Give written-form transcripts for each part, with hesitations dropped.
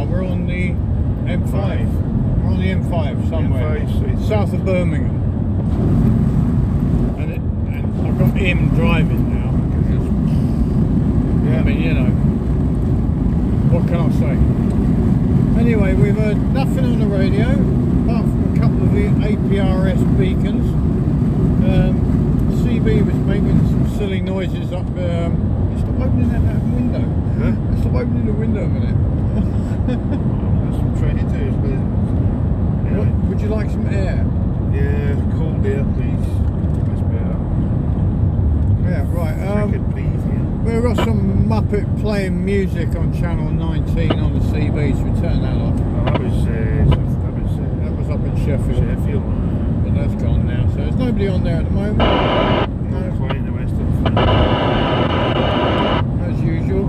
we're on the M5. We're on the M5 somewhere, M5, south of Birmingham. And I've got him driving now. Yeah. I mean, you know, what can I say? Anyway, we've heard nothing on the radio, apart from a couple of the APRS beacons. CB was making some silly noises up there. Stop opening that window. Huh? Stop opening the window a minute. That's what I'm trying to do. What, would you like some air? Yeah, cold air, please. That's better. Yeah, right. I could breathe here. We've got some Muppet playing music on channel 19 on the CB, so we turn that off. Oh, that was up in Sheffield. Sheffield. But that's gone now, so there's nobody on there at the moment. No, playing the rest of the as usual.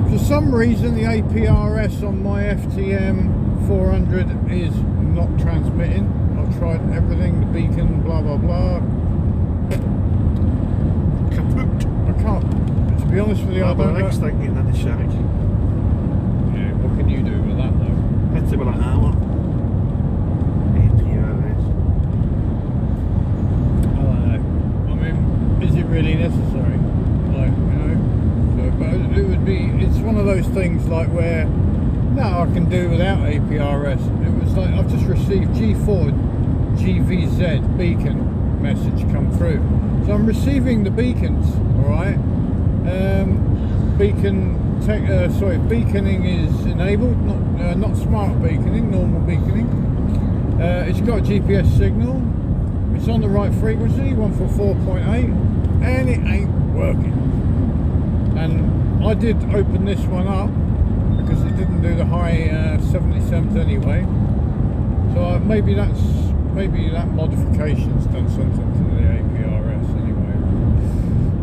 For some reason, the APRS on my FTM 400 is not transmitting. I've tried everything, the beacon, blah blah blah. Kaput. I can't. To be honest with you, I don't know. Next thing in the shack. Yeah, what can you do with that though? Hit it with a hammer. APRS. I don't know. I mean, is it really necessary? Like, you know? So, but it would be, it's one of those things like where, no, I can do without APRS. It was like, I've just received G4 GVZ beacon message come through. So I'm receiving the beacons, alright? Beaconing is enabled, not smart beaconing, normal beaconing. It's got a GPS signal. It's on the right frequency, 144.8, and it ain't working. And I did open this one up because it didn't do the high 77s anyway. So maybe that modification's done something to the APRS anyway.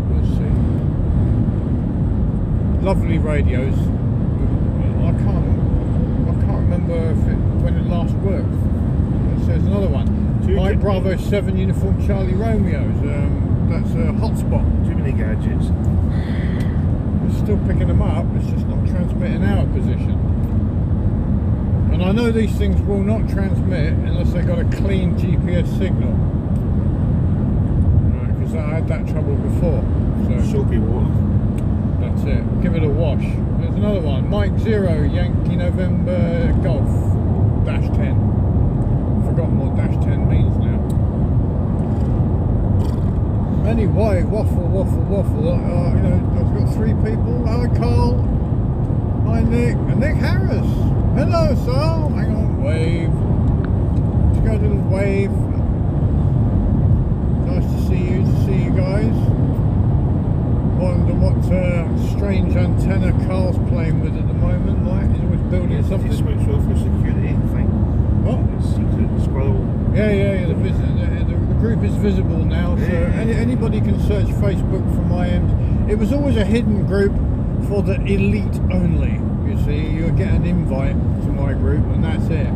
We'll see. Lovely radios. I can't remember when it last worked. There's another one. Mike Bravo 7 Uniform Charlie Romeo's. That's a hotspot. Too many gadgets. It's still picking them up. It's just not transmitting our position. And I know these things will not transmit unless they got a clean GPS signal. Right, because I had that trouble before. So Soapy water. that's it. Give it a wash. There's another one. Mike 0 Yankee November Golf -10. Forgotten what -10 means now. Anyway, waffle. You know, I've got 3 people. Hello, Carl. Hi, Nick. And Nick Harris. Hello, sir. Hang on, wave. Just go a little wave. Nice to see you guys. Wonder what strange antenna Carl's playing with at the moment. Like, he's always building something. Switch off for security thing. What? Secret squirrel. Yeah. The group is visible now, so anybody can search Facebook from my end. It was always a hidden group for the elite only. You see, you get an invite to my group, and that's it.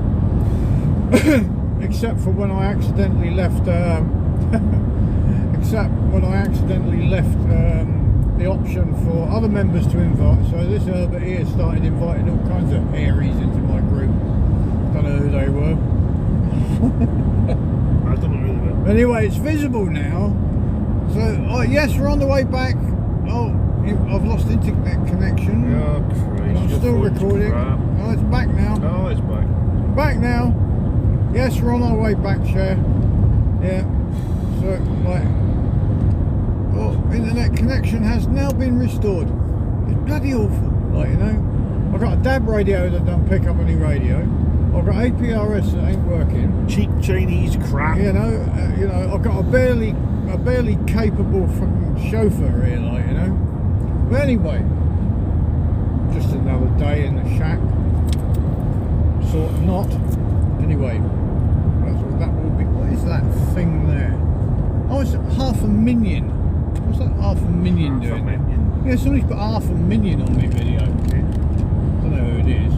Except for when I accidentally left. The option for other members to invite. So this Herbert here started inviting all kinds of hairies into my group. Don't know who they were. I don't know who they were. Anyway, it's visible now. So, yes, we're on the way back. Oh, I've lost internet connection. Oh, Christ. I'm still recording. Crap. Oh, it's back now. Oh, it's back. Back now. Yes, we're on our way back, Cher. Yeah. So, like, internet connection has now been restored. It's bloody awful. Like, you know, I've got a DAB radio that don't pick up any radio. I've got APRS that ain't working. Cheap Chinese crap. You know, I've got a barely capable fucking chauffeur here, like, you know. But anyway, just another day in the shack. Sort of not. Anyway, that's what that will be. What is that thing there? Oh, it's 500,000. What's that 500,000 doing? Yeah, somebody's put 500,000 on my video. I don't know who it is.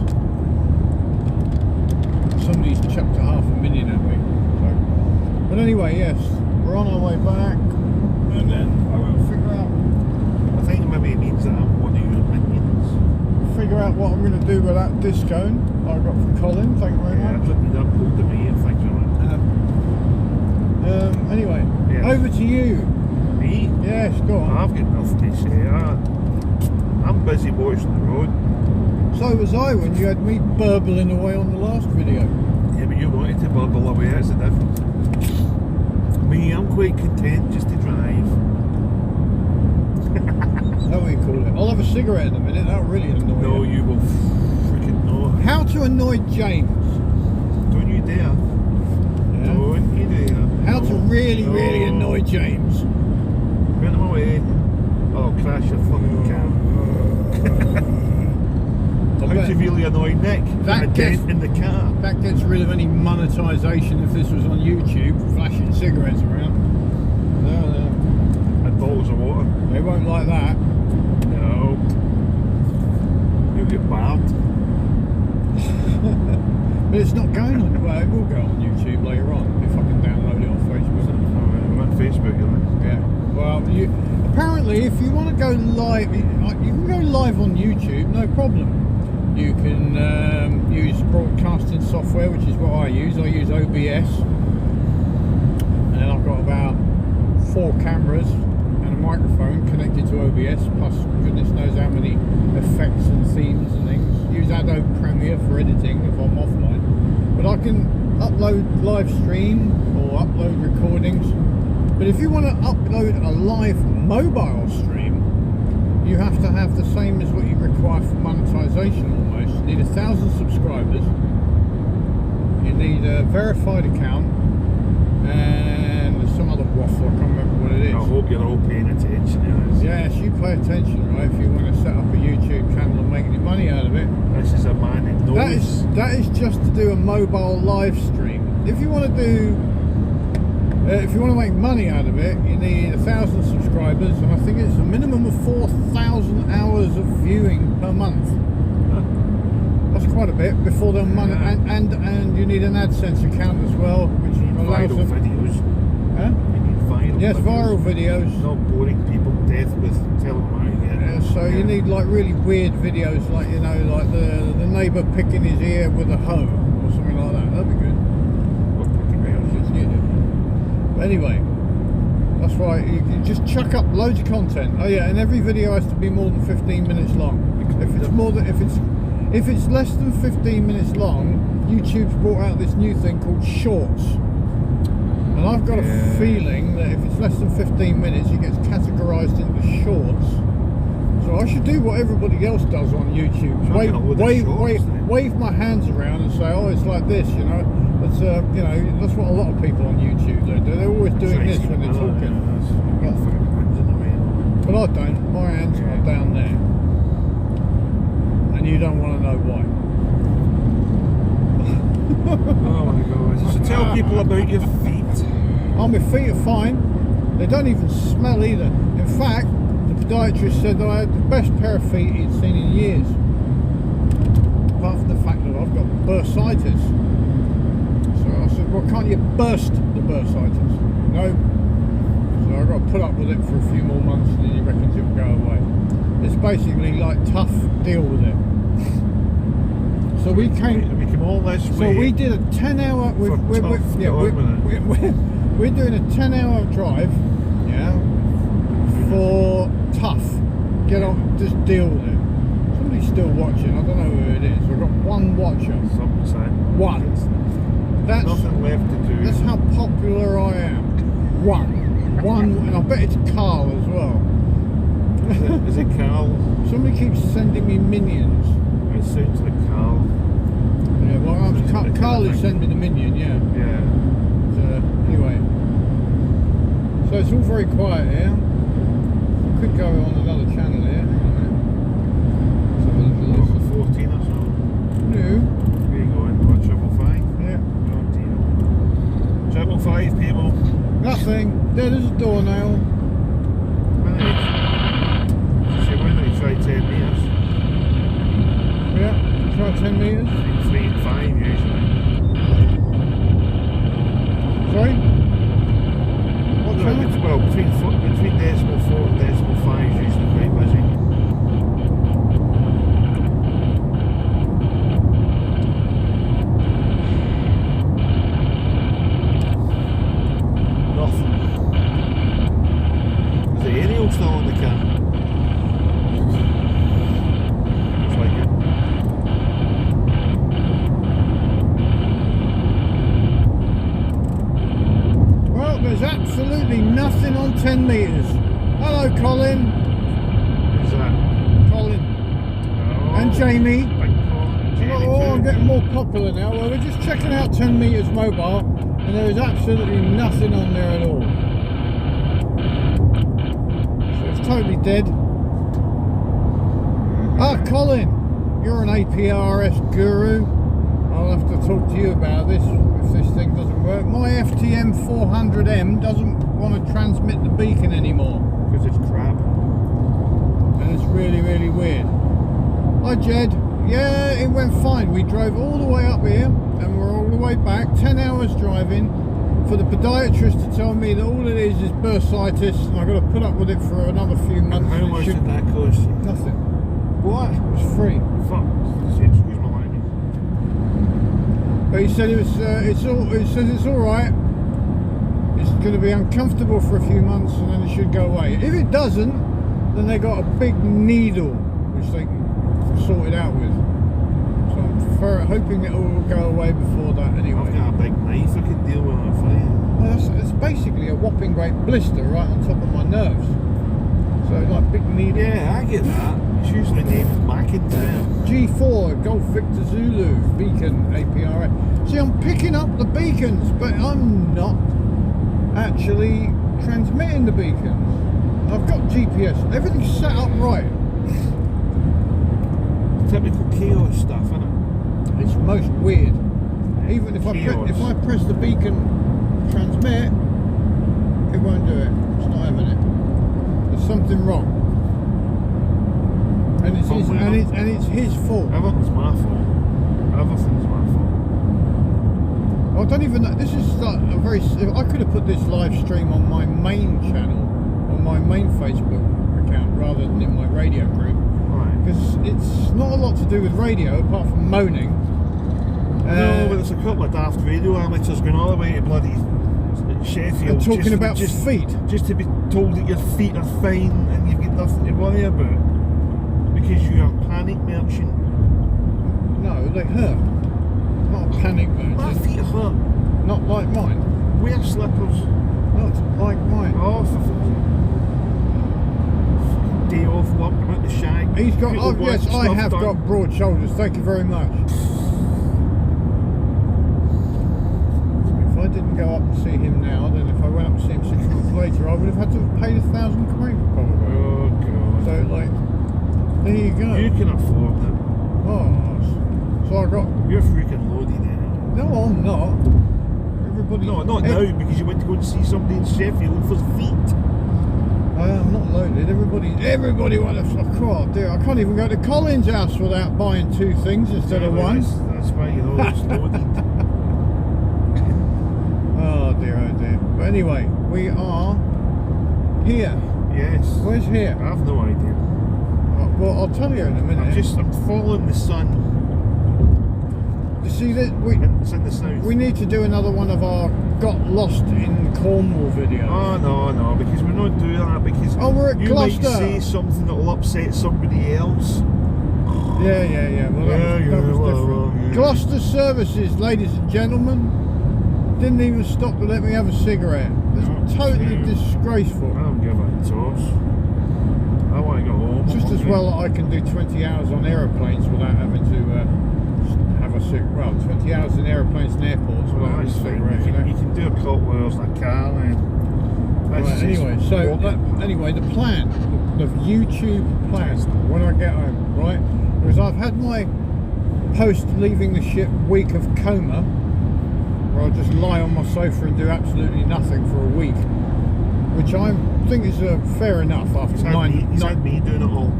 Somebody's chucked 500,000 at me. So. But anyway, yes, we're on our way back, and then I will figure out. I think maybe it means that I'm one of your minions. Figure figure out what I'm going to do with that disc cone I got from Colin. Thank you very Yeah, much. put that pulled to me, thanks very much. Anyway, Yes. over to you. Me? Yes, go on. I've got nothing to say. I'm busy watching the road. So was I when you had me burbling away on the last video. Yeah, but you wanted to burble away, that's the difference. Me, I'm quite content just to drive. How do you call it? I'll have a cigarette in a minute. That'll really annoy No, you. you will freaking know. How to annoy James? Don't you dare. Yeah. Don't you dare. How to really No. annoy James? Run him away. I'll crash your fucking car. I How bet to really annoy Nick? That Put a gets- dent in the car. that gets rid of any monetisation if this was on YouTube, flashing cigarettes around. No, And bottles of water. they won't like that. No. You'll get barbed. But it's not going on. Well, it will go on YouTube later on if I can download it on Facebook. I'm on Facebook, you know. Yeah. Well, apparently, if you want to go live, you can go live on YouTube, no problem. You can use broadcasting software, which is what I use. I use OBS, and then I've got about 4 cameras and a microphone connected to OBS, plus goodness knows how many effects and themes and things. Use Adobe Premiere for editing if I'm offline. But I can upload live stream or upload recordings. But if you want to upload a live mobile stream, you have to have the same as what you require for monetization almost. You need 1,000 subscribers. You need a verified account, and there's some other waffle, I can't remember what it is. I hope you're all paying attention to this. Yes, you pay attention, right, if you want to set up a YouTube channel and make any money out of it. This is a man that knows. That is just to do a mobile live stream. If you want to do, if you want to make money out of it, you need 1,000 subscribers, and I think it's a minimum of 4,000 hours of viewing per month. That's quite a bit before they'll money, and you need an AdSense account as well, which allows Viral them. videos. Huh? You need viral Yes, videos. viral videos. Not boring people to death with telling them how to get it. So you need like really weird videos, like like the neighbour picking his ear with a hoe or something like that. That'd be good. What fucking videos? But anyway, that's why you can just chuck up loads of content. Oh yeah, and every video has to be more than 15 minutes long. If it's less than 15 minutes long, YouTube's brought out this new thing called Shorts. And I've got a feeling that if it's less than 15 minutes, it gets categorised into Shorts. So I should do what everybody else does on YouTube. Wave my hands around and say, oh, it's like this, you know. That's that's what a lot of people on YouTube do. They're always doing this when they're talking. But I don't. My hands are down there. And you don't want to know why. Oh my god. So tell people about your feet. Oh, my feet are fine. They don't even smell either. In fact, the podiatrist said that I had the best pair of feet he'd seen in years. Apart from the fact that I've got bursitis. So I said, well, can't you burst the bursitis? No. So I've got to put up with it for a few more months and then he reckons it'll go away. It's basically like tough, deal with it. So we came all this way. So we did a 10-hour. We're doing a 10-hour drive. Yeah. For tough. Get on. Just deal with it. Somebody's still watching. I don't know who it is. We've got one watcher. One. That's nothing left to do. That's how popular I am. One, and I bet it's Carl as well. Is it Carl? Somebody keeps sending me minions. It sounds like Carl. Yeah, well, Carl is sending me the minion, yeah. Yeah. Anyway. So it's all very quiet here. I could go on another channel here. Hang on a minute. Let's have a look at 14 or so. No. Where you going? What, Triple 5? Yeah. Oh dear. Triple 5, people. Nothing. There's a doornail. Why don't you try 10 metres? Yeah. Try 10 metres. Between 3 and 5 usually. Sorry? What No, channel? well, between decimal 4 and decimal 5 is usually quite busy. hello, Colin. Who's that? Colin. Oh, And Jamie. Big Colin. Jamie Oh, I'm too. getting more popular now. Well, we're just checking out 10 meters mobile, and there is absolutely nothing on there at all. So it's totally dead. Ah, Colin, you're an APRS guru. I'll have to talk to you about this if this thing doesn't work. My FTM 400M doesn't want to transmit the beacon anymore. Because it's crap. And it's really, really weird. Hi, Jed. Yeah, it went fine. We drove all the way up here and we're all the way back. 10 hours driving for the podiatrist to tell me that all it is bursitis, and I've got to put up with it for another few months. How and it much should- did that cost you? Nothing. What? It was free. Fuck. Excuse my language. But he said it says it's all right. It's going to be uncomfortable for a few months and then it should go away. If it doesn't, then they got a big needle which they can sort it out with. So I'm hoping it will go away before that anyway. I've got a big knife I can deal with for you. Well, it's basically a whopping great blister right on top of my nerves. So like big needle. Yeah, I get that. It's usually named McIntyre. G4 Golf Victor Zulu beacon APRS. See, I'm picking up the beacons, but I'm not actually transmitting the beacons. I've got GPS. Everything's set up right. Typical chaos stuff, isn't it? It's most weird. Even if Chaos. if I press the beacon transmit, it won't do it. It's not having it. There's something wrong. And it's his fault. Everything's my fault. Everything's my fault. I don't even know. This is like a very. I could have put this live stream on my main channel, on my main Facebook account, rather than in my radio group, Right. because it's not a lot to do with radio apart from moaning. No, but there's a couple of daft radio amateurs going all the way to bloody Sheffield. and talking about just feet. Just to be told that your feet are fine and you've got nothing to worry about. Because you are panic merchant. No, they hurt. Not a panic My merchant. feet hurt. Not like mine. Wear slippers. Not like mine. Oh, for fucking day off work, I'm at the shack. He's got. Little Oh, work yes, I stuff have done. got broad shoulders. Thank you very much. If I didn't go up and see him now, then if I went up and see him 6 months later, I would have had to have paid 1,000 quid probably. Oh, God. So like, there you go. You can afford it. Oh, so I got. You're freaking loaded now. No, I'm not. Everybody. No, not now, because you went to go and see somebody in Sheffield for feet. I am not loaded. Everybody wants to. Oh dear, I can't even go to Colin's house without buying 2 things instead of one. That's why you're always loaded. Oh dear, oh dear. But anyway, we are here. Yes. Where's here? I have no idea. Well, I'll tell you in a minute. I'm following the sun. You see that It's in the south. we need to do another one of our got lost in Cornwall videos. Oh, no, because we're not doing that because Oh, we're at you Gloucester. might say something that will upset somebody else. Yeah. Well, that was different. yeah. Gloucester services, ladies and gentlemen, didn't even stop to let me have a cigarette. It's Oh, totally shame. disgraceful. I don't give a toss. I want to go home. Just as well that I can do 20 hours on aeroplanes without having to have a cigarette. Well, 20 hours in aeroplanes and airports without having a cigarette. You can do a couple hours in a car then. Right, anyway, so anyway, the plan, the YouTube plan when I get home, right? Because I've had my post leaving the ship week of coma, where I'll just lie on my sofa and do absolutely nothing for a week, which I think is fair enough after He's had me doing it all.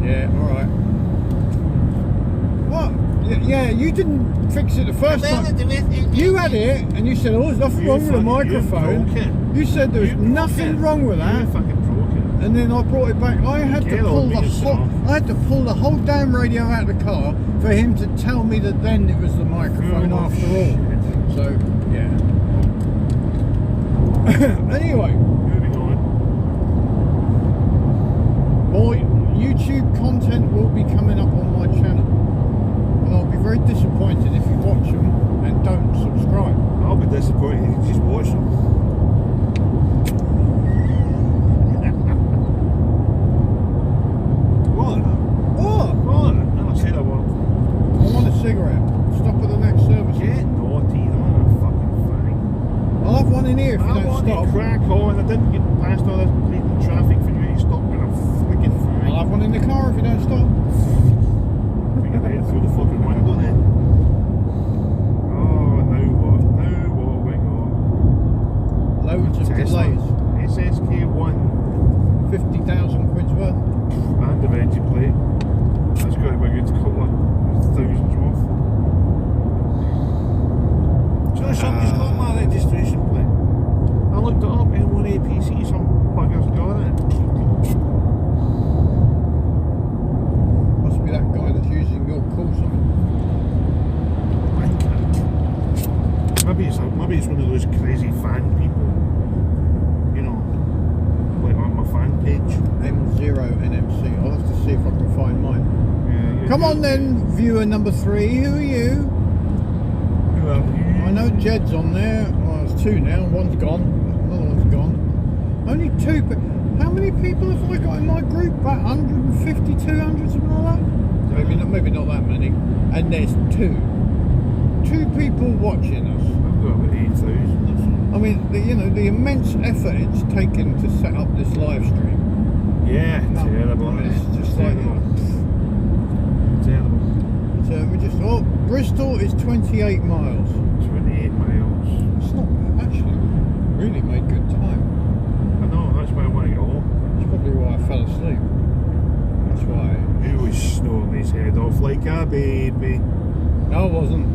Yeah, all right. What? Yeah, you didn't fix it the first time. You had it, and you said, "Oh, there's nothing wrong with the microphone." You said there was nothing wrong with that. You fucking broke it. And then I brought it back. I had to pull the whole damn radio out of the car for him to tell me that then it was the microphone after all. So yeah. Anyway, Moving on. more YouTube content will be coming up on my channel, and I'll be very disappointed if you watch them and don't subscribe. I'll be disappointed if you just watch them. in the car if you don't stop. Think of it through the fucking window then. Oh, now what? Now what have we got? Loads of Tesla. delays. SSK1 50,000 quid's worth. and the veggie plate. That's got to be a good couple of thousands worth. So somebody's got my registration plate. I looked it up, M1APC, some buggers got it. Must be that guy that's using your call sign. Maybe it's one of those crazy fan people. You know, like on my fan page. M0NMC. I'll have to see if I can find mine. Yeah, Come on then, viewer number 3. Who are you? Who are you? I know Jed's on there. Well, it's 2 now. One's gone. Another one's gone. Only 2. But how many people have I got in my group? About 150, 200, something like that? Maybe not that many. And there's 2 people watching us. I've got about 8,000. I mean, the immense effort it's taken to set up this live stream. Yeah, No, terrible. I mean, it's just like, terrible. we just, Bristol is 28 miles. 28 miles. It's not actually really made good time. I know, that's why I want to get home. That's probably why I fell asleep. That's why. He was snoring his head off like a baby. No, I wasn't.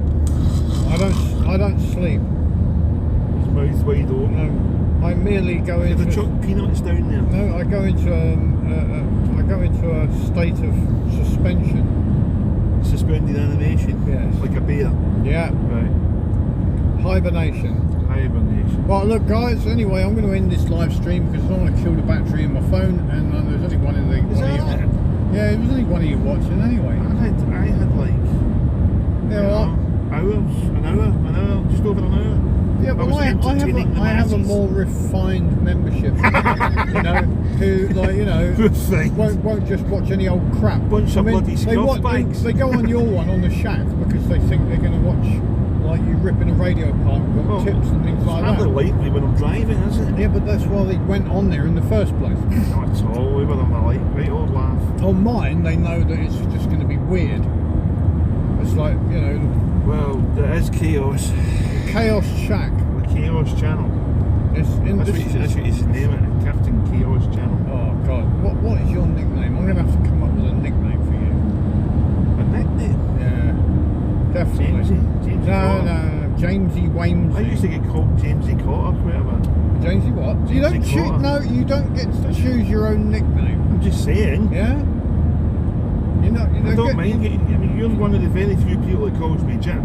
I don't sleep. His mouth wide open. No, I merely go Did into. they chuck peanuts down there? No, I go into a state of suspension. Suspended animation? Yes. Like a bear? Yeah, Right. hibernation. Hibernation. Right, look, guys. Anyway, I'm going to end this live stream because I don't want to kill the battery in my phone, and there's only one in the. Is that it? Yeah, there was only one of you watching anyway. I had like Yeah, an hour, just over an hour. Yeah, but was entertaining the I have a masses. more refined membership, who won't just watch any old crap. Bunch of bloody scuff bags. They go on your one on the shack because they think they're going to watch like you ripping a radio apart and got tips and things like It's hardly that. likely when I'm driving, is it? Yeah, but that's why they went on there in the first place. Not at all. We were on the light, right old laugh. On mine, they know that it's just going to be weird. It's like Well, there is chaos. Chaos Shack. The Chaos Channel. It's in That's what you should name it, Captain Chaos Channel. Oh God, what is your nickname? I'm going to have to come up with a nickname for you. A nickname? Yeah, definitely. Jamesy Cotter. No, Jamesy Wamesy. I used to get called Jamesy Cotter quite a bit. Jamesy what? You don't Jamesy choose. Cotter. No, you don't get to choose your own nickname. I'm just saying. Yeah. You I don't mind getting. I mean, you're one of the very few people that calls me Jim.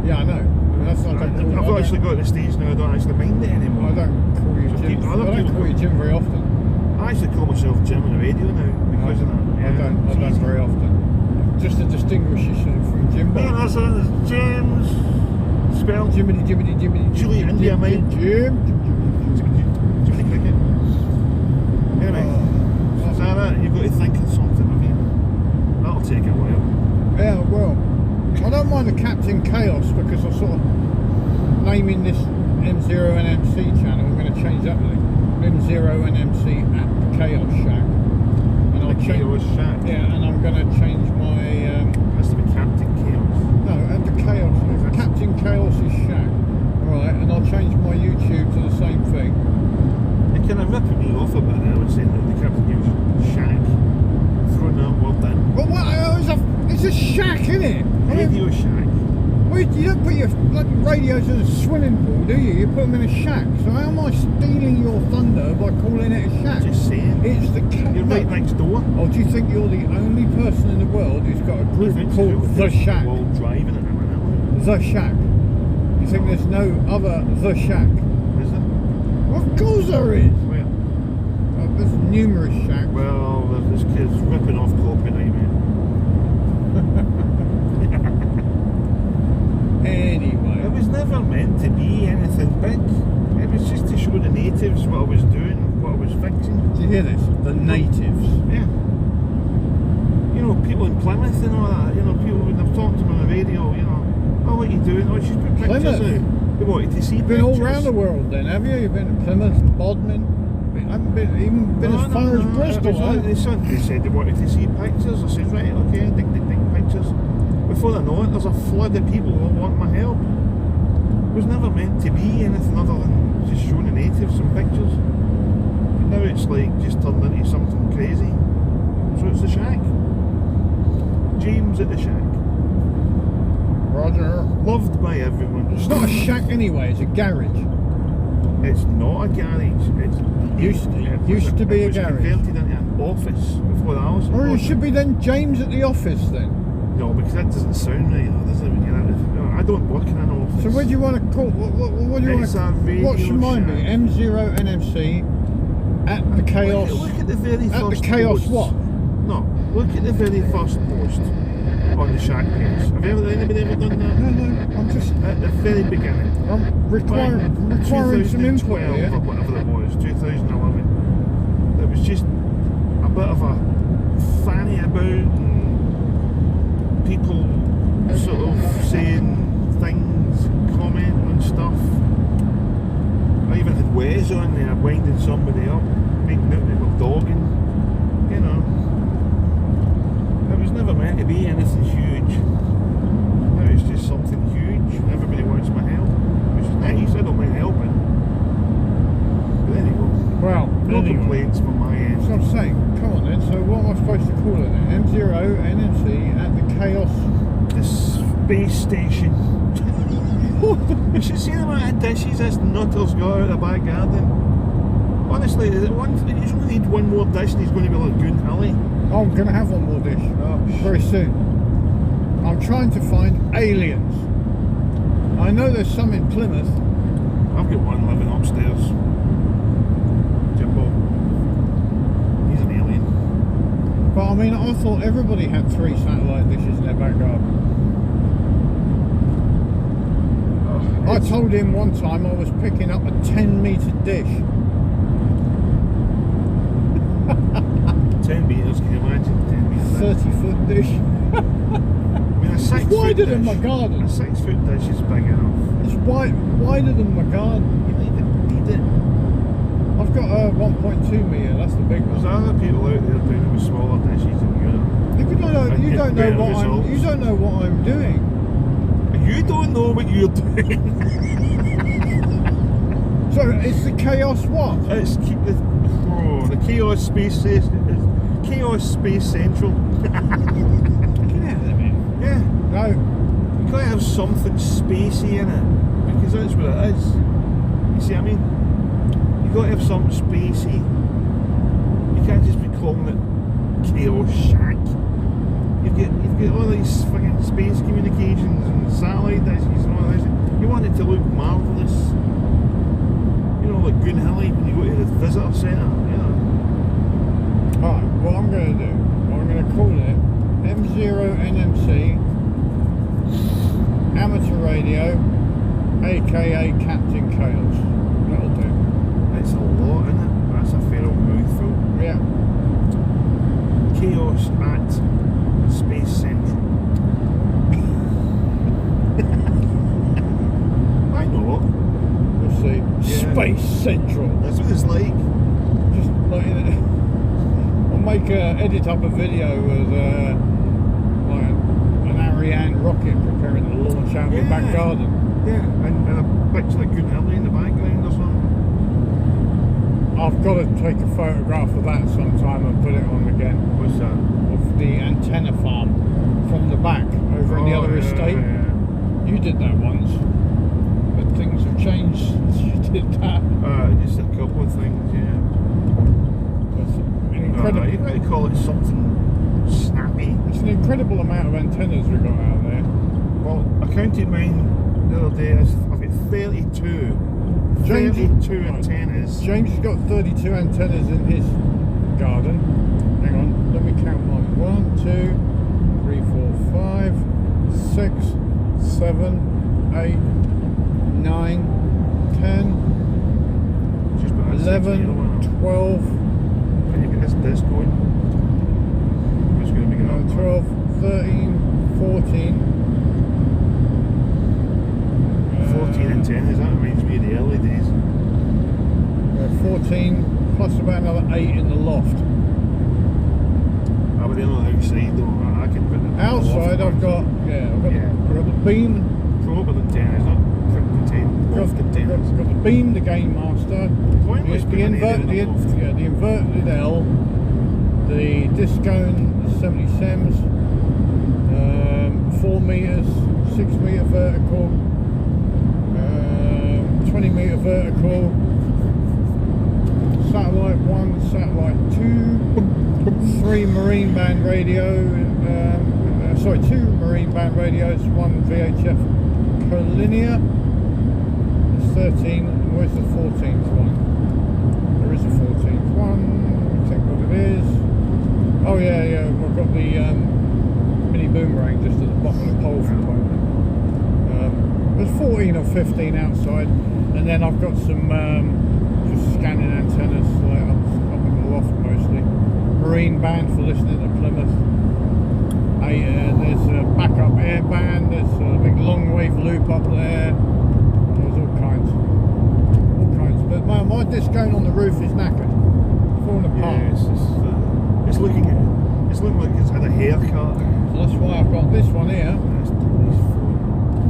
Yeah, I know. That's not. I've actually got to the stage now. I don't actually mind it anymore. I don't call you So Jim. people- I other don't people call you Jim very often. I actually call myself Jim on the radio now because of that. I don't very often. Just to distinguish you from Jim. Yeah, that's it. It's James. Spelled Jiminy. Julie India, mate. Jim. Jimmy Cricket. Anyway, is that it? You've got to think of something, have you? That'll take a while. Yeah, well, I don't mind the Captain Chaos because I'm sort of naming this M0NMC channel. I'm going to change that to M0NMC at the Chaos Shack. And I'll Chaos Shack. Yeah, and I'm going to change my. Has to be Captain Chaos. No, at the Chaos. Captain Chaos's Shack. Right, and I'll change my YouTube to the same thing. You're kind of ripping me off a bit now and saying that the Captain Chaos Shack. Throwing that word in. But what? It's a shack, isn't it? Radio Shack. Well, you don't put your bloody radios in a swimming pool, do you? You put them in a shack. So how am I stealing your thunder by calling it a shack? Just saying. It's the You're right next door. Oh, do you think you're the only person in the world who's got a group I think called so. The Shack? While driving at the minute. The Shack. You think there's no other The Shack? Is there? Of course there is. Where? There's numerous shacks. Well, this kid's ripping off copyright, mate. Anyway. It was never meant to be anything big. It was just to show the natives what I was doing, what I was fixing. Do you hear this? The natives. Yeah. You know, people in Plymouth and all that, people when I've talked to them on the radio, oh, what are you doing? Oh, she's put pictures Plymouth? out. They wanted to see You've been all around the world then, have you? You've been to Plymouth and Bodmin? haven't been even been as far as Bristol. They said they wanted to see pictures. I said, right, okay, ding, pictures. Before I know it, there's a flood of people who want my help. It was never meant to be anything other than just showing the natives some pictures. But now it's like just turned into something crazy. So it's the shack. James at the shack. Roger. Loved by everyone. It's not a shack anyway, it's a garage. It's not a garage. It Used to be a garage. Converted into an office before the house. Or it should be then James at the office then. No, because that doesn't sound right, does it? I don't work in an office. So what do you want to call? What do you want to? What should mine be? M0NMC at the chaos. Look at the very first. At the chaos post. what? No, look at the very first post on the shack page. Have anybody ever done that? No, I'm just at the very beginning. I'm requiring some input here. Or whatever it was, 2011. It was just a bit of a fanny about and people sort of saying things, commenting and stuff. I even had Wes on there winding somebody up, making out they were dogging, you know. It was never meant to be anything huge. Now it's just something huge. Everybody wants my help, which is nice. I don't mind helping. But anyway, Well, no complaints from my end. So I'm saying, come on then. So what am I supposed to call it then? M0NMC at the chaos. The space station. You should see the amount of dishes this nutter's got out of the back garden. Honestly, you only need one more dish and he's going to be like Goon Hilly. Oh, I'm going to have one more dish very soon. I'm trying to find aliens. I know there's some in Plymouth. I've got one living upstairs. Jimbo. He's an alien. But I mean, I thought everybody had 3 satellite dishes in their back garden. I told him one time I was picking up a 10-metre dish. 10 metres, can you imagine? 10 metres. 30-foot dish. I mean, a 6 It's foot wider dish. than my garden. A 6 foot dish is big enough. It's wider than my garden. You need it. I've got a 1.2 metre, that's the big There's one. other people out there doing it with smaller dishes than you are. You don't know what I'm doing. You don't know what you're doing. So it's the chaos what? It's the Chaos Space Station. Chaos Space Central. Get out of there, man. Yeah. No. You've got to have something spacey in it. Because that's what it is. You see what I mean? You've got to have something spacey. You can't just be calling it Chaos Shack. You've got all these fucking space communications and satellite dishes and all this. You want it to look marvellous. You know, like Goon Hilly when you go to the visitor centre, you know. Alright, what I'm going to do, I'm going to call it M0NMC Amateur Radio, aka Captain Chaos. That'll do. It's a lot, isn't it? That's a fair old mouthful. Yeah. Chaos at Space Central. I know. Let's see. Yeah. Space Central. That's what it's like. Just like I'll edit up a video with like an Ariane rocket preparing to launch out of the back garden. Yeah, and a picture like Goon Hilly in the background or something. I've got to take a photograph of that sometime and put it on again. What's that? Of the antenna farm from the back over in the other estate. Yeah. You did that once, but things have changed since you did that. Just a couple of things, yeah. It's an incredible. You got to call it something snappy. It's an incredible amount of antennas we got out there. Well, I counted mine the other day. I've got 32. 32 antennas. James has got 32 antennas in his garden. Hang on, let me count mine. 1, 2, 3, 4, 5, 6, 7, 8, 9, 10, Just about 11, 12. Can you get this going? It's going to be going up. 12, 13, 14. 14 antennas, that reminds me of the early days. 14 plus another 8 in the loft. I would in on the outside though. I can put it Outside, I've got the beam. Proper antennas, not loft antennas. Got the beam, the Gain Master, the inverted L, the Discone 70 SEMS, 4 meters, 6 meter vertical, 20 meter vertical, satellite 1, satellite 2, 3 marine band radio, 2 marine band radios, 1 VHF collinear. 13, where's the 14th one? There is a 14th one, I think what it is. Oh yeah, we've got the mini boomerang just at the bottom of the pole for the moment. There's 14 or 15 outside, and then I've got some just scanning antennas like up in the loft mostly. Marine band for listening to Plymouth. There's a backup air band, there's a big long wave loop up there. But my disc going on the roof is knackered, falling apart. Yeah, it's looking like it's had a haircut. So that's why I've got this one here.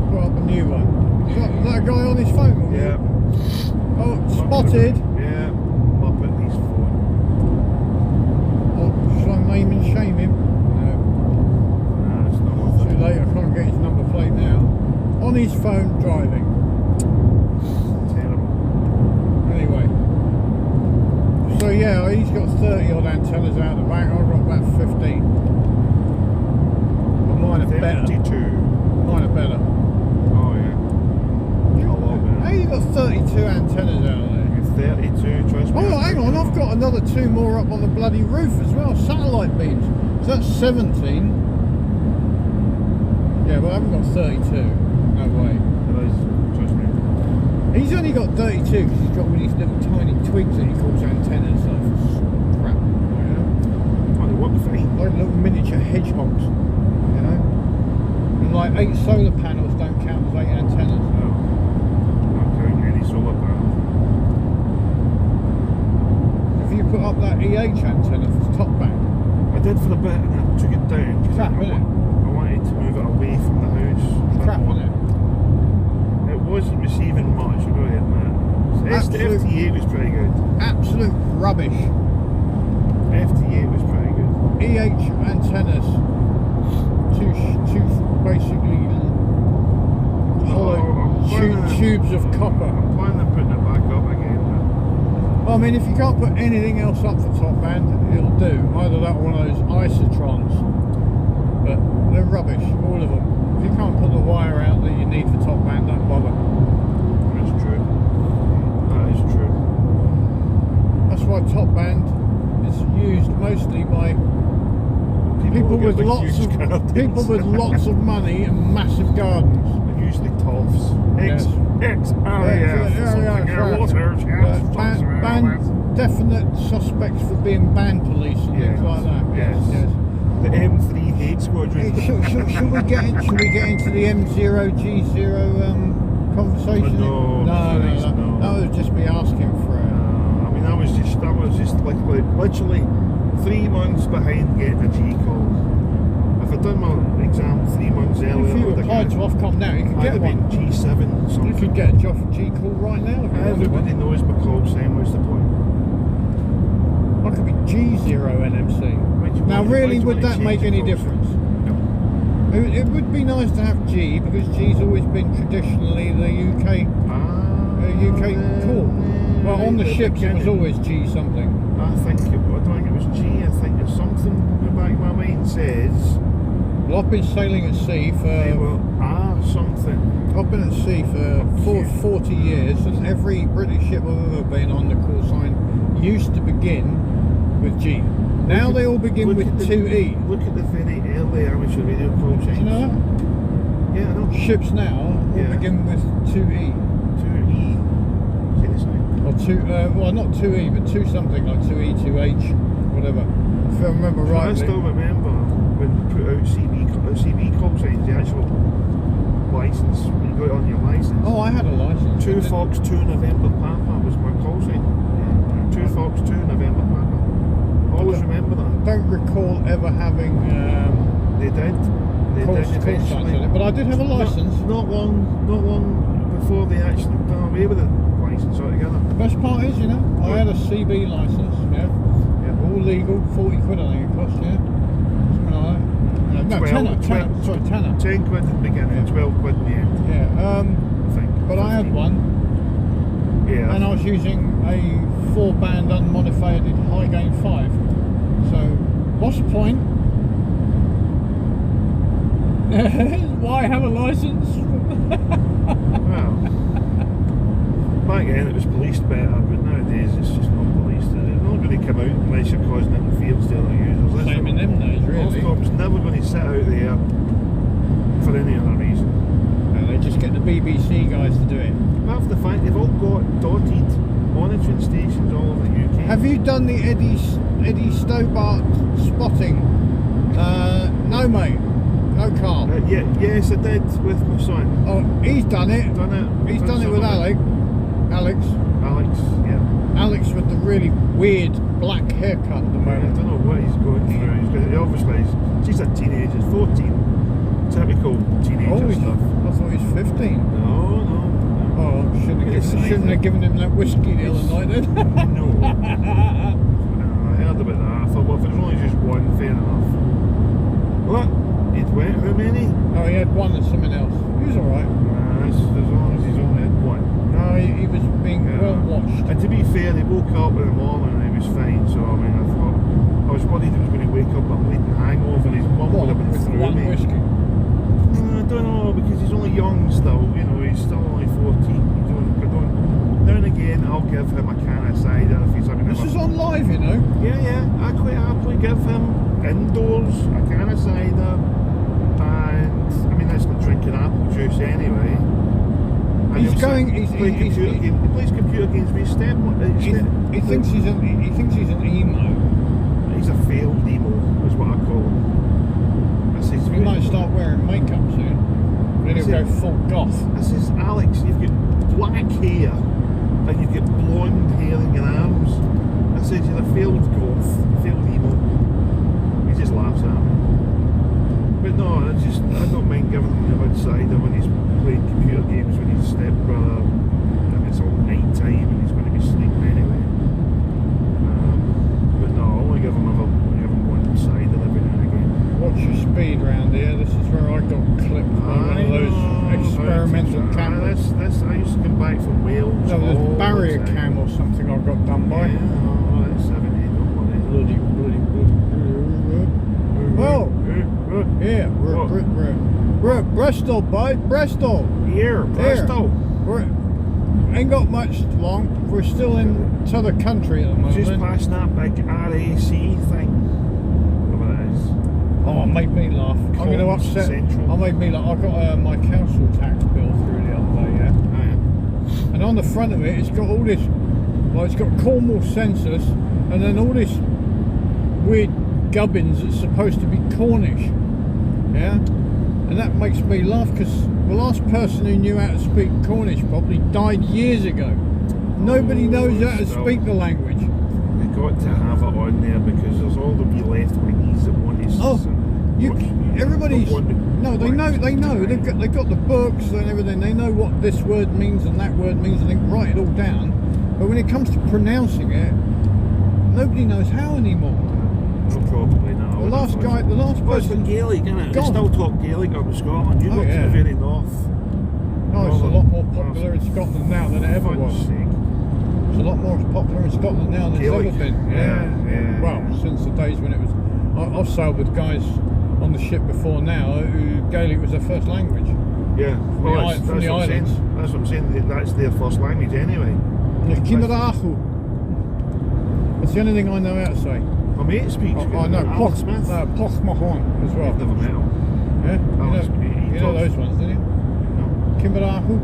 Put up a new one. Is that a guy on his phone? Yeah. Oh, spotted. Yeah, Muppet, he's phone. Oh, should I name and shame him? No. Nah, it's not Too late. I can't get his number plate now. On his phone, driving. Anyway, so yeah, he's got 30 odd antennas out the back. I've got about 15. But mine are better. 52. Mine are better. Oh yeah. A lot better. How you got 32 antennas out there? 32, trust me. Oh, hang on, I've got another 2 more up on the bloody roof as well. Satellite beams. So that's 17. Yeah, but I haven't got 32. No way. Trust me. He's only got 32 because he's got all these little tiny twigs that he calls antennas. Like crap, you know? Oh, they work fine. Like little miniature hedgehogs, you know? And like 8 solar panels don't count as 8 antennas. No. Not counting any solar panels. If you put up that EH antenna for the top band. I did for a bit and I took it down because Crap, I wanted to move it away from the house. Crap, isn't it? It wasn't receiving much, I've got to admit. Absolute- FT8 was pretty good. Absolute rubbish. FT8 was pretty good. EH antennas. Two basically hollow tubes of copper. I'm planning on putting it back up again. Well, I mean, if you can't put anything else up the top band, it'll do. Either that or one of those isotrons. But they're rubbish, all of them. If you can't put the wire out that you need for top band, don't bother. That's true. That is true. That's why top band is used mostly by people with lots of money and massive gardens. They're usually toffs. Yes. Definite suspects for being band police and things like that. Yes. The M3 hate squadron. Should we get into the M0G0 conversation? No. That would just be asking for it. I mean, that was just like literally 3 months behind getting a G call. If I'd done my exam 3 months earlier, If you applied to Ofcom now, you could I'd get have one. been G7 something. You could get a G call right now. If you Everybody knows my call sign. What's the point? I could be G0NMC. Now, really, would that make any difference? No. It would be nice to have G because G's always been traditionally the UK call. Well, on the ships it was always G something. I don't think it was G. I think there's something in the back of my mind says. Well, I've been sailing at sea for. Something. I've been at sea for 40 years, and every British ship I've ever been on, the call sign used to begin with G. Now they all begin with 2E. Look at the very early amateur radio call signs. Do you know that? Yeah, I know. Ships now all begin with 2E. 2E. Say the same. Or well, not 2E, but 2 something like 2E, 2H, whatever. If I remember rightly. I still remember when they put out CB call signs, the actual license, when you got it on your license. Oh, I had a license. 2 Fox 2 November Papa was my call sign. 2 Fox 2, November Papa. Always remember that. Don't recall ever having They did. They call did signs eventually. on it, but I did have a licence. Not long before they actually done away with the licence altogether. The best part is, you know, I had a CB licence, yeah, Yeah. all legal, 40 quid I think it cost, yeah, something like that. No, 10. 10 quid at the beginning, 12 quid in the end, Yeah, I think. but I had 15. one, Yeah. and I was using a 4-band unmodified high gain 5. So, what's the point? Why have a licence? Well, back then it was policed better, but nowadays it's just not policed. They're not going to come out unless you're causing interference to other users. Same in them days, really. Ofcom's never going to sit out there for any other reason. No, they just get the BBC guys to do it. Apart from the fact they've all got dotted monitoring stations all over the UK. Have you done the Eddie Stobart spotting? No, mate. No car. Yes, I did with my son. Oh, he's done it. He's done it with Alex. Alex, yeah. Alex with the really weird black haircut at the I moment. don't know what he's going through. Obviously, she's a teenager, 14. Typical teenager stuff. I thought he was 15. No. Oh, shouldn't have given him that whiskey the other night then. No. I heard about that. I thought, well, if there's only just one, fair enough. What? He'd went how many? Oh, he had one and something else. He was alright. As long as he's only had one. No, he was being well watched. And to be fair, they woke up in the morning and he was fine, so I mean, I thought, I was worried he was going to wake up a latent hangover and his mum would have been With through one me. whiskey. I don't know, because he's only young still, you know, he's still only 14. Now and again, I'll give him a can of cider if he's having This is on live, you know. Yeah, I quite happily give him indoors a can of cider, and I mean, that's not drinking apple juice anyway. And He plays computer games with his He thinks he's an emo. He's a failed emo, is what I call him. I says, He might start wearing makeup soon. Then he'll go full goth. I says, Alex, you've got black hair and you've got blonde hair in your arms. I said, you're a failed goth, failed emo. He just laughs at me. But no, I don't mind giving him the outsider when he's playing computer games with his stepbrother and it's all night time and he's going to be sleeping anyway. But no, I only give him one cider every now and again. Watch your speed round here. This is where I got clipped by one of those experimental cameras. I used to come back from Wales. No, there's barrier cam or something I got done by. Yeah, oh, that's 70, don't worry. Oh, yeah, we're at Bristol, bud. Bristol. Here, Bristol. Ain't got much long. We're still in to the country at the moment. Just past that big RAC thing. Whatever that is. Oh, it made me laugh. I'm going to upset. Central. I made me laugh. I got my council tax bill through the other day, yeah. Oh, yeah. And on the front of it, it's got all this. Well, it's got Cornwall census, and then all this weird gubbins that's supposed to be Cornish, yeah. And that makes me laugh because the last person who knew how to speak Cornish probably died years ago. Nobody knows how to speak the language. You've got to have it on there because there's all the wee left wingies that want to. Oh, everybody's no, they know. They've got the books and everything. They know what this word means and that word means, and they write it all down. But when it comes to pronouncing it, nobody knows how anymore. No, probably not. The last person. Gaelic, isn't it? They still talk Gaelic up in Scotland. You go to the very north. No, it's a lot more popular in Scotland now than it ever was. It's a lot more popular in Scotland now than Gaelic. it's ever been. Yeah. Well, since the days when it was. I've sailed with guys on the ship before now who Gaelic was their first language. Yeah, well, that's from the what I'm islands. saying. That's what I'm saying. That's their first language anyway. Yeah, Kimarahu. That's the only thing I know how to say. My mate speaks. I know Alan Smith. Poch Mahon as well. I've never met him. Yeah, you know those ones, didn't you? No. Kimarahu.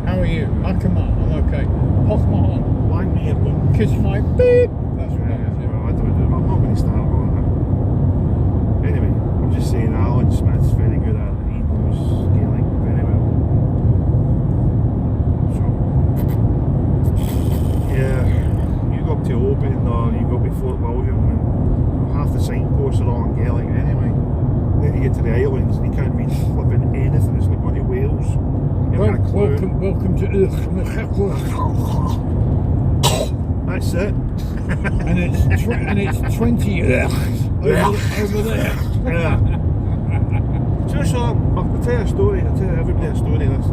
How are you? Akama. I'm okay. Poch Mahon. Lang me alone. Kiss my beep. That's what that is. Yeah. Well, I don't know. I'm not going to start on that. Anyway, I'm just saying Alan Smith's very good at it. He knows Gaelic very well. So, yeah, you go up to Oban you get to the islands and you can't read flipping anything. It's like going to Wales. You haven't got a clue. Welcome to That's it. and it's 20 over there. Yeah. So I'll tell you a story. I'll tell everybody a story. This is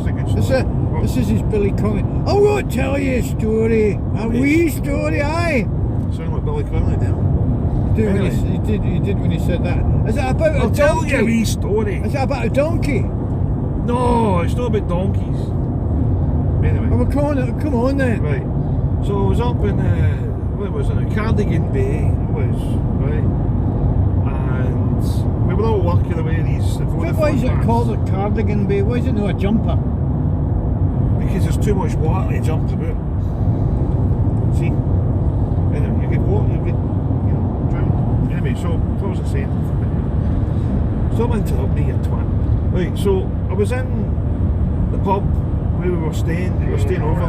a good story. This is his Billy Connolly. I won't tell you a story. A wee story, aye. Sound like Billy Connolly now. He did when he said that. Is that about a donkey? I'll tell you a wee story. Is that about a donkey? No, it's not about donkeys. Anyway. Oh, come on then. Right. So I was up in what was it? Cardigan Bay. It was right. And we were all working away these. Why is it called a Cardigan Bay? Why is it not a jumper? Because there's too much water to jump about. See? Anyway, you get water, you get, drown. Anyway, so what was I saying? Stop interrupting me, you twat. Right, so I was in the pub where we were staying. We were staying over.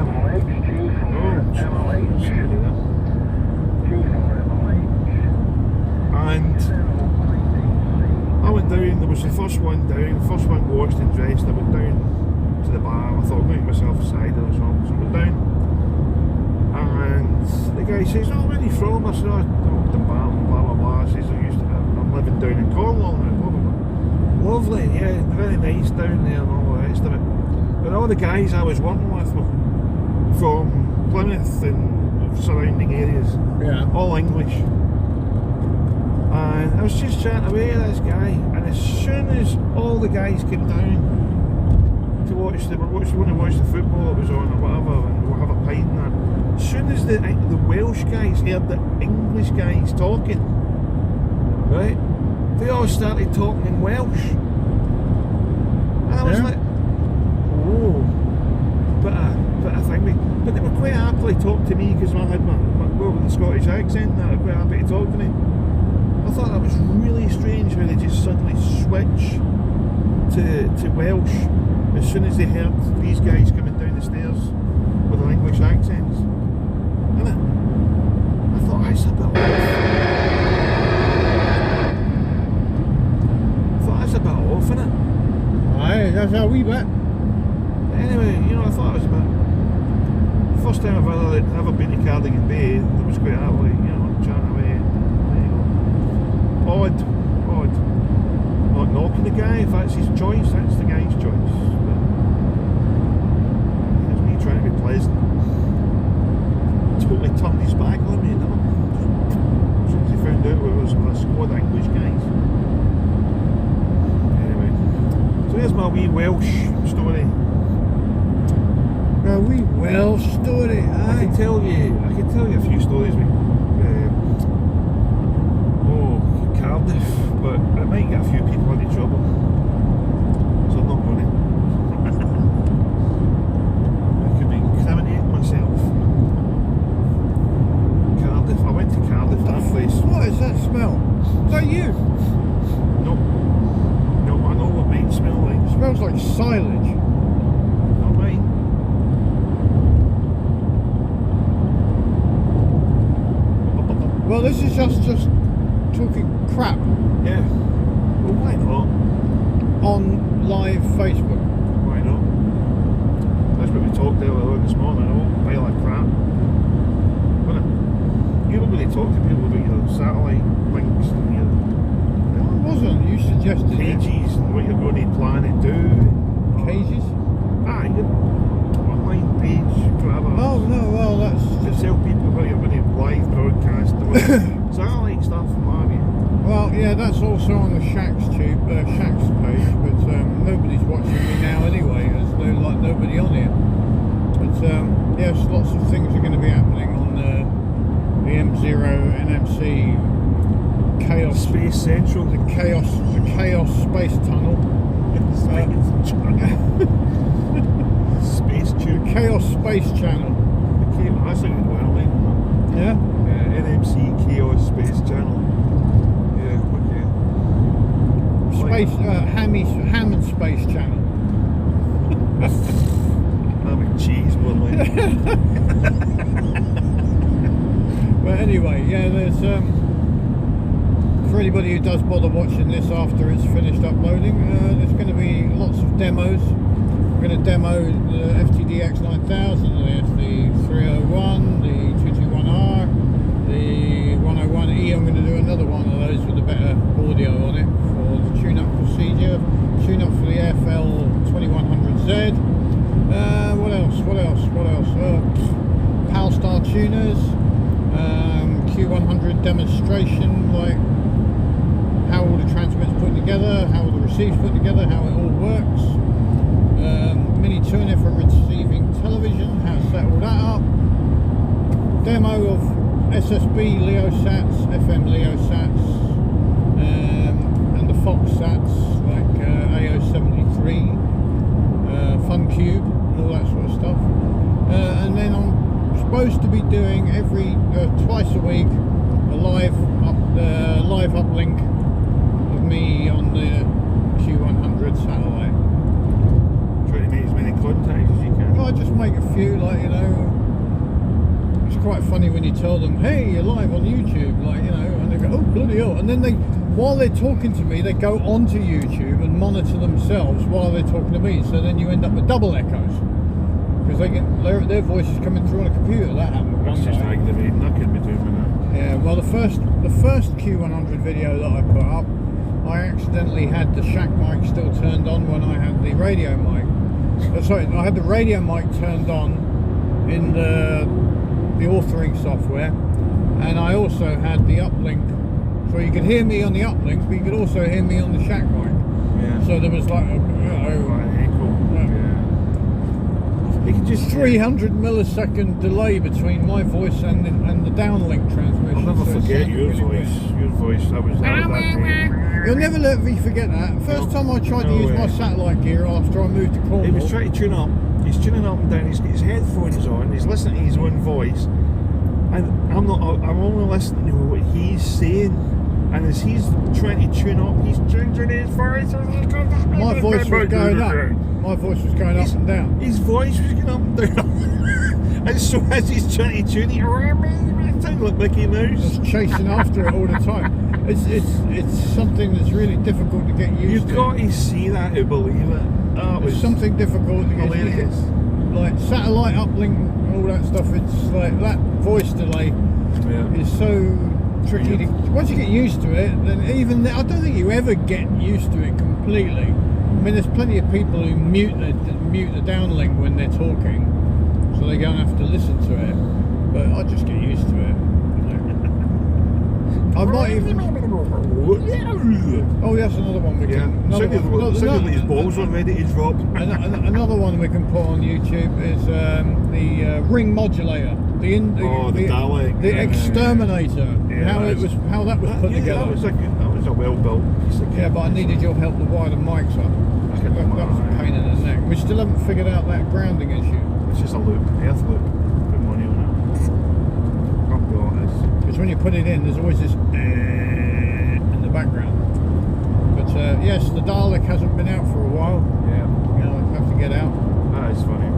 And I went down. There was the first one down. The first one washed and dressed. I went down to the bar. I thought I'd make myself a cider or something. So I went down, and the guy says, "Oh, where are you from?" I said, "Oh, the bar, blah blah blah." He says, I'm living down in Cornwall now. Blah blah blah. Lovely, yeah, very nice down there and all the rest of it. But all the guys I was working with were from Plymouth and surrounding areas. Yeah. All English. And I was just chatting away with this guy, and as soon as all the guys came down to watch the football that was on or whatever, and we'll have a pint and that, as soon as the Welsh guys heard the English guys talking, right, they all started talking in Welsh. And I was like, oh, but I think but they were quite happily talking to me because I had my the Scottish accent, and they were quite happy to talk to me. I thought that was really strange how they just suddenly switch to Welsh as soon as they heard these guys coming down the stairs with their English accents. Innit? I thought, that's a bit off. Innit? Aye, that's a wee bit. Anyway, I thought it was a bit. First time I've ever been to Cardigan Bay, it was quite happily, chatting away. Odd. Not knocking the guy, if that's his choice, that's the guy's choice. But it's me trying to be pleasant. Totally turned his back on me, as soon as he found out it was a squad of English guys. Anyway, so here's my wee Welsh story. A wee Welsh story, aye. I can tell you a few stories with Cardiff, but it might get a few people into trouble, so I'm not going to. I could be incriminating myself. Cardiff, I went to Cardiff, that place. What is that smell? Is that you? No, I know what mine smell like. It smells like silage. Not mine. Well, this is just talking crap. Yeah. Well, why not? On live Facebook. Why not? That's what we talked earlier on this morning. Oh, pile of crap. You don't really talk to people about your satellite links and your No, it wasn't. You suggested pages and what you're going to plan to do. Cages? Your online page, whatever. Oh no, well that's To just... tell people about your going to live broadcast or satellite stuff and what have you. Well, yeah, that's also on the Shack's page, but nobody's watching me now anyway. There's nobody on here. But yes, lots of things are going to be happening on the M0NMC Chaos Space Central. the Chaos Space Tunnel. Space Tube. Chaos Space Channel. That's a good one, like. Yeah. NMC Chaos Space Channel. Yeah, okay. Space Hammond Space Channel. I'm a cheese one, like. But anyway, yeah, there's For anybody who does bother watching this after it's finished uploading, there's going to be lots of demos. We're going to demo the FTDX 9000, the FD301, the 221R, the 101E. I'm going to do another one of those with a better audio on it for the tune-up procedure. Tune-up for the FL 2100Z. What else? Palstar tuners. Q100 demonstration, like how all the transmitters put together, how all the receives put together, how it all works. Mini tuner for receiving television, how to set all that up. Demo of SSB Leosats, FM Leosats, and the Fox Sats like AO73, FunCube, and all that sort of stuff. And then I'm supposed to be doing twice a week a live uplink of me on the Q100 satellite. Trying to make as many contacts as you can. I just make a few, like, you know. It's quite funny when you tell them, hey, you're live on YouTube, like, you know, and they go, oh, bloody hell. And then while they're talking to me, they go onto YouTube and monitor themselves while they're talking to me. So then you end up with double echoes. Because they get their voices coming through on a computer. That happened one That's just day. aggravating. That couldn't be doing with that. Yeah, well, the first Q100 video that I put up, I accidentally had the shack mic still turned on when I had the radio mic. Sorry, I had the radio mic turned on in the authoring software, and I also had the uplink, so you could hear me on the uplink, but you could also hear me on the shack mic. Yeah. So there was like You can just 300 millisecond delay between my voice and the downlink transmission. I'll never so it forget sounded your really voice. weird. Your voice. That was that day. You'll never let me forget that. First time I tried to use my satellite gear after I moved to Cornwall. He was trying to tune up. He's tuning up and down. He's got his headphones on. He's listening to his own voice. And I'm only listening to what he's saying. And as he's trying to tune up, he's changing his voice. My voice was going up. My voice was going up and down. His voice was going up and down. And so as he's trying to tune it, it sounds like Mickey Mouse. Just chasing after it all the time. It's something that's really difficult to get used to. You've got to see that to believe it. It's something difficult to get used to. Like satellite uplink and all that stuff, it's like that voice delay is so tricky to, once you get used to it, then even I don't think you ever get used to it completely. I mean, there's plenty of people who mute the downlink when they're talking, so they don't have to listen to it. But I just get used to it. I might even. Oh, that's another one we can. His balls are ready to drop. Another one we can put on YouTube is the ring modulator. The Dalek. The exterminator. How that was put together. That was a well built piece of kit. Yeah, but I needed your help to wire the mics up. That was a pain in the neck. We still haven't figured out that grounding issue. It's just a loop, earth loop. Put money on it. Oh God, because when you put it in, there's always this in the background. But yes, the Dalek hasn't been out for a while. Yeah. You know, I have to get out. That is funny.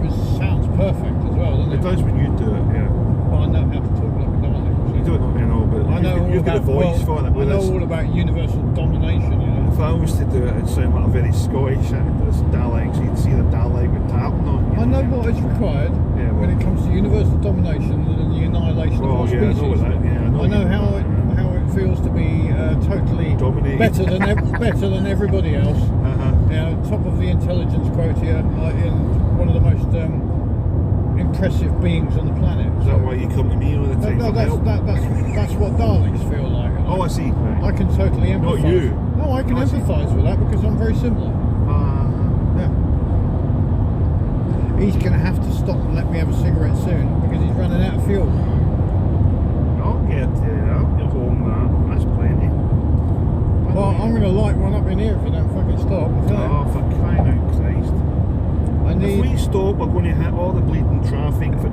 It sounds perfect as well, doesn't it? It does when you do it, yeah. Well, I know how to talk like a Dalek. You don't know, but you've got a voice for it. I know all about universal domination, you know. If I was to do it, it'd sound like a very Scottish accent, but it's Dalek, so you'd see the Dalek with tapping on. I know what is required when it comes to universal domination and the annihilation of all species. I know that, I know how it feels to be totally better than everybody else. Top of the intelligence quotient, in one of the most impressive beings on the planet. Is that why you come to me all the time? No, that's what Daleks feel like. Oh, I see. I can totally empathise. Not you. No, I can empathise with that because I'm very similar. Yeah. He's going to have to stop and let me have a cigarette soon because he's running out of fuel. I'll get home now. That's plenty. Well, I'm going to light one up in here if you don't fucking stop. Oh, for crying out Christ. If we stop, we're going to hit all the bleeding traffic for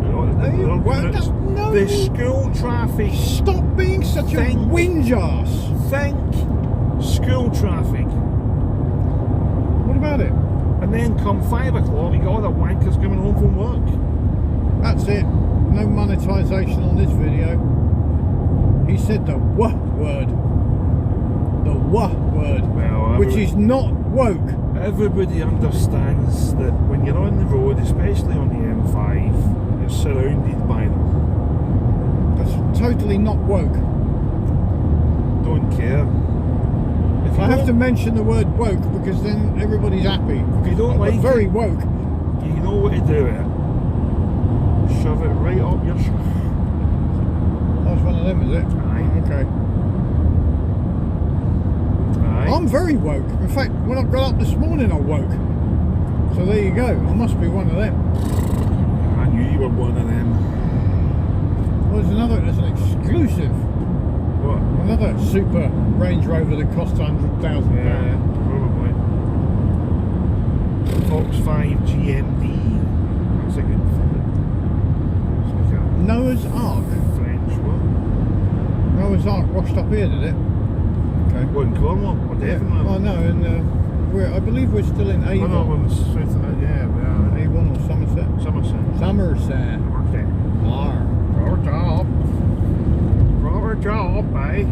the school traffic. Stop being such a whinge ass. Think school traffic. What about it? And then come 5 o'clock, you got all the wankers coming home from work. That's it. No monetisation on this video. He said the "wah" word. The "wah" word. Well, which is not woke. Everybody understands that when you're on the road, especially on the M5, you're surrounded by them. That's totally not woke. Don't care. If you I have don't- to mention the word woke because then everybody's happy. If you don't But like very it, woke. you know what to do with it. Shove it right up your That's one of them, is it? Aye. Okay. Aye. I'm very woke. In fact, when I got up this morning, I woke. So there you go. I must be one of them. I knew you were one of them. Well, there's an exclusive. What? Another super Range Rover that cost £100,000. Yeah, probably. Fox 5 GMD. That's a good thing. It's like a Noah's Ark. French one. Noah's Ark washed up here, did it? Okay. What, in Cornwall? Or Devon? Oh no, and I believe we're still in Avon. No, we're south of that, yeah, we are. Avon or Somerset? Somerset. Somerset. Okay. Arr. Proper job. Proper job, eh?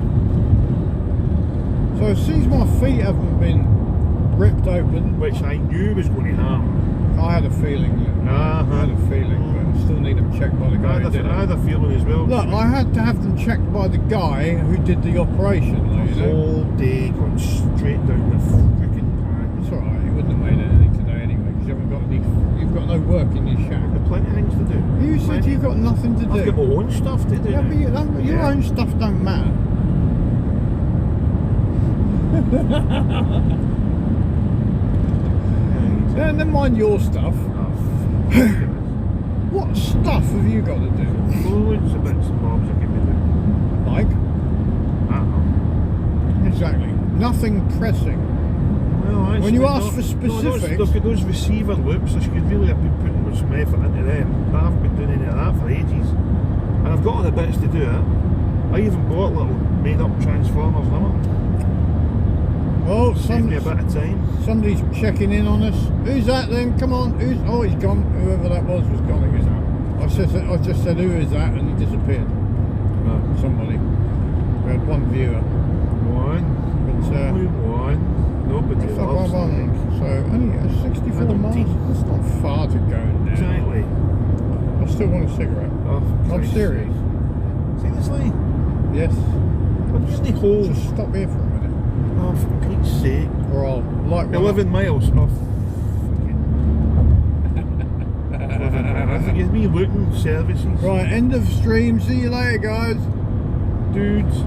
So as soon as my feet haven't been ripped open, Which I knew was going to happen. I had a feeling. I had a feeling, but I still need them checked by the guy who did I had it. a feeling as well. Look, I had to have them checked by the guy who did the operation. The Like, you know? whole day going straight down the freaking pan. It's alright, you wouldn't have made anything today anyway, because you've got no work in your shack. There's plenty of things to do. You said you've got nothing to do. I've got my own stuff to do. Yeah, but your Yeah. own stuff don't matter. Yeah, never mind your stuff. What stuff have you got to do? Loads of bits and bobs I can be doing. Like? I don't know. Exactly. Nothing pressing. Well, actually, When you ask for those specifics- those receiver loops, I should really have been putting some effort into them. But I haven't been doing any of that for ages. And I've got all the bits to do it. I even bought little made-up transformers and everything. Oh, Saved me a bit of time. somebody's checking in on us. Who's that then? Come on. Oh, he's gone. Whoever that was gone. He was out. I just said, who is that? And he disappeared. No. Somebody. We had one viewer. One. But, Only one. Nobody it's not loves one. them. So, only 64 I don't miles. teach. That's not far to go now. Exactly. I still want a cigarette. Oh, for I'm Christ's serious. sake. Seriously? Yes. What does the whole... Just stop here for a minute. Oh, for Pete's sake. Or I'll light one 11 up. miles. Oh, I think it's me looting services. Right, end of stream. See you later, guys. Dudes.